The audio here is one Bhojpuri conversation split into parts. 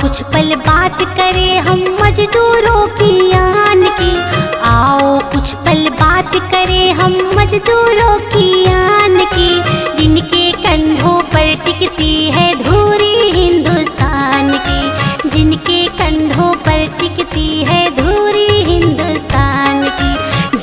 कुछ पल बात करें हम मजदूरों की आन की। आओ कुछ पल बात करें हम मजदूरों की आन की। जिनके कंधों पर टिकती है धुरी हिंदुस्तान की। जिनके कंधों पर टिकती है धुरी हिंदुस्तान की।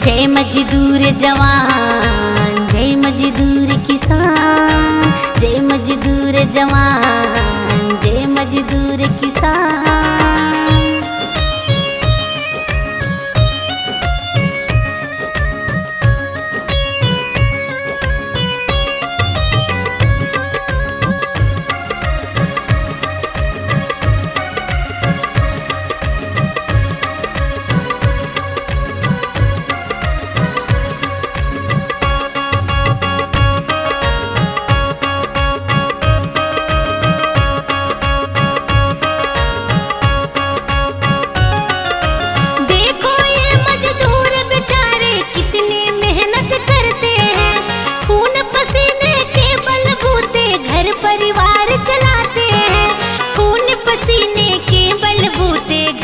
जय मजदूर जवान, जय मजदूर किसान, जय मजदूर जवान, जय मजदूर किसान।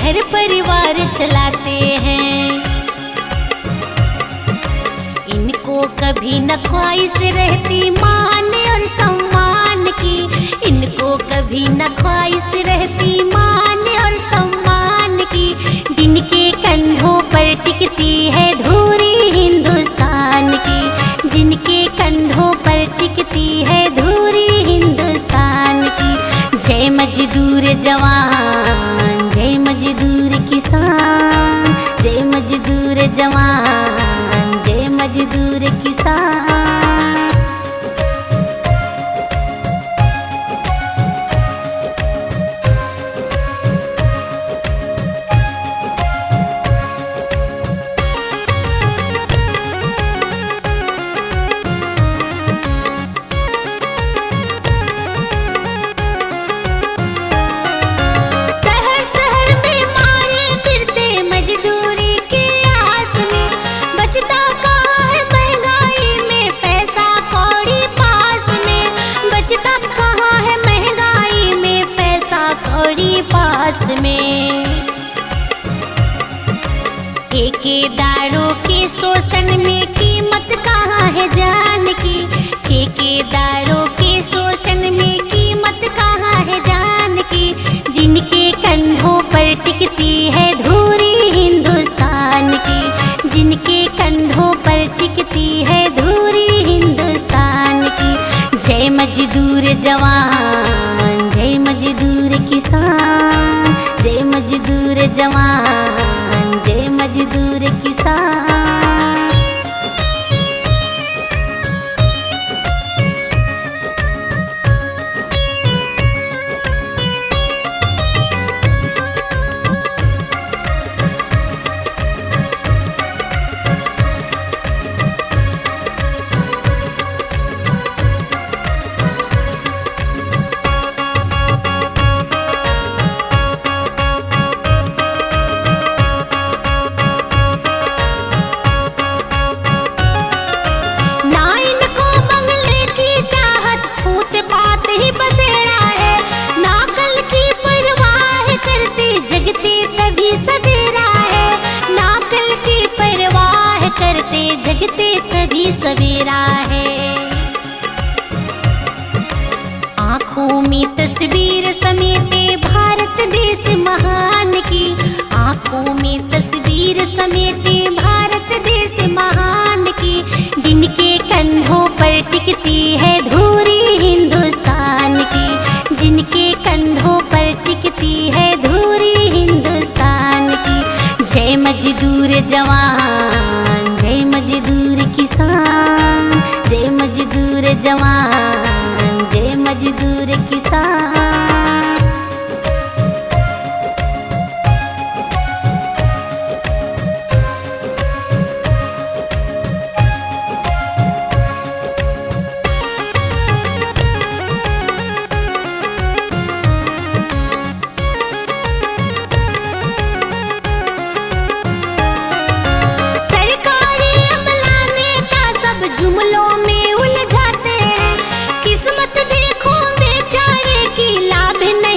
घर परिवार चलाते हैं। इनको कभी न ख्वाहिश रहती मान और सम्मान की। इनको कभी न ख्वाहिश रहती मान और सम्मान की। जिनके कंधों पर टिकती है धुरी हिंदुस्तान की। जिनके कंधों पर टिकती है धुरी हिंदुस्तान की। जय मजदूर जवान, जय मजदूर किसान, जय मजदूर जवान, जय मजदूर किसान। पास में ठेकेदारों के शोषण में कीमत कहाँ है जान की। ठेकेदारों के शोषण में कीमत कहाँ है जान की। जिनके कंधों पर टिकती है धुरी हिंदुस्तान की। जिनके कंधों पर टिकती है धुरी हिंदुस्तान की। जय मजदूर जवान, जय मजदूर किसान, जय मजदूर जवान, जय मजदूर किसान। जगते तभी सवेरा है। आँखों में तस्वीर समेटे भारत देश महान की। आँखों में तस्वीर समेटे भारत देश महान की। जिनके कंधों पर टिकती है धुरी हिंदुस्तान की। जिनके कंधों पर टिकती है धुरी हिंदुस्तान की। जय मजदूर जवान, जय मजदूर किसान, जय मजदूर जवान, जय मजदूर किसान। जुमलों में उलझाते हैं। किस्मत देखो बेचारे की लाभ नहीं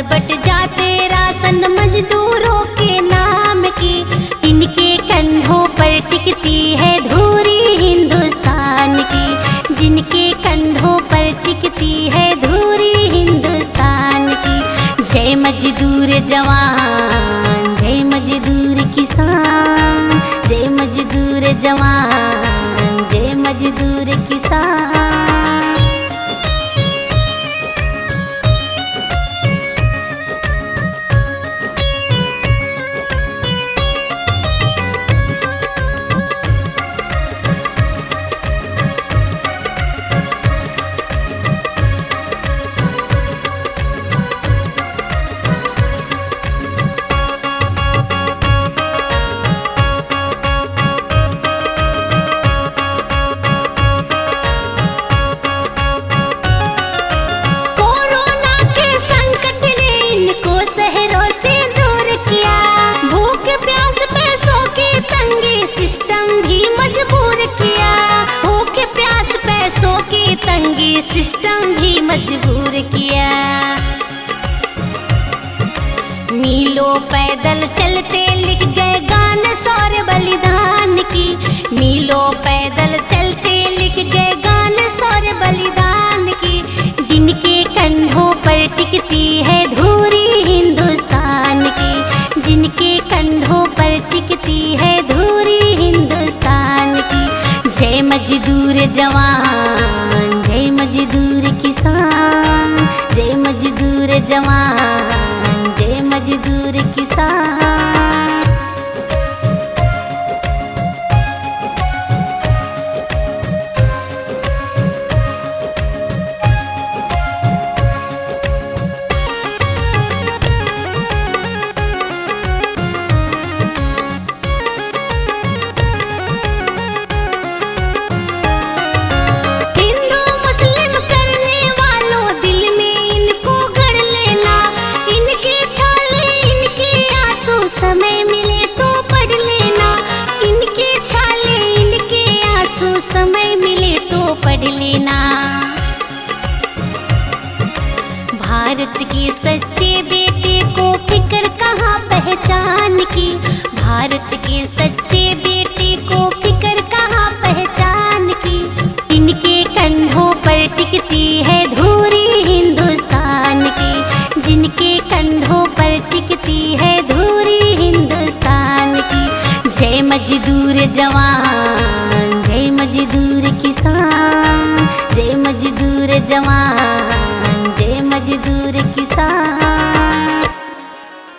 पर बट जाते राशन मजदूरों के नाम की। इनके कंधों पर टिकती है धूरी हिंदुस्तान की। जिनके कंधों पर टिकती है धूरी हिंदुस्तान की। जय मजदूर जवान, जय मजदूर किसान, जय मजदूर जवान, जय मजदूर किसान। तंगी सिस्टम भी मजबूर किया। मीलों पैदल चलते लिख गए गान शौर्य बलिदान की। मीलों पैदल चलते लिख गए गान शौर्य बलिदान की। जिनके कंधों पर टिकती है धूरी हिंदुस्तान की। जिनके कंधों पर टिकती है धूरी हिंदुस्तान की। जय मजदूर जवान, जय मजदूर किसान, जय मजदूर जवान, जय मजदूर किसान। समय मिले तो पढ़ लेना इनके छाले, इनके आंसू। समय मिले तो पढ़ लेना। भारत के सच्चे बेटे को फिक्र कहाँ पहचान की। भारत के सच्चे बेटे को फिक्र कहाँ पहचान की। इनके कंधों पर टिकती है धूरी हिंदुस्तान की। जिनके कंधों पर टिकती है धूरी हिंदुस्तान की। जय मजदूर जवान, जय मजदूर किसान, जय मजदूर जवान, जय मजदूर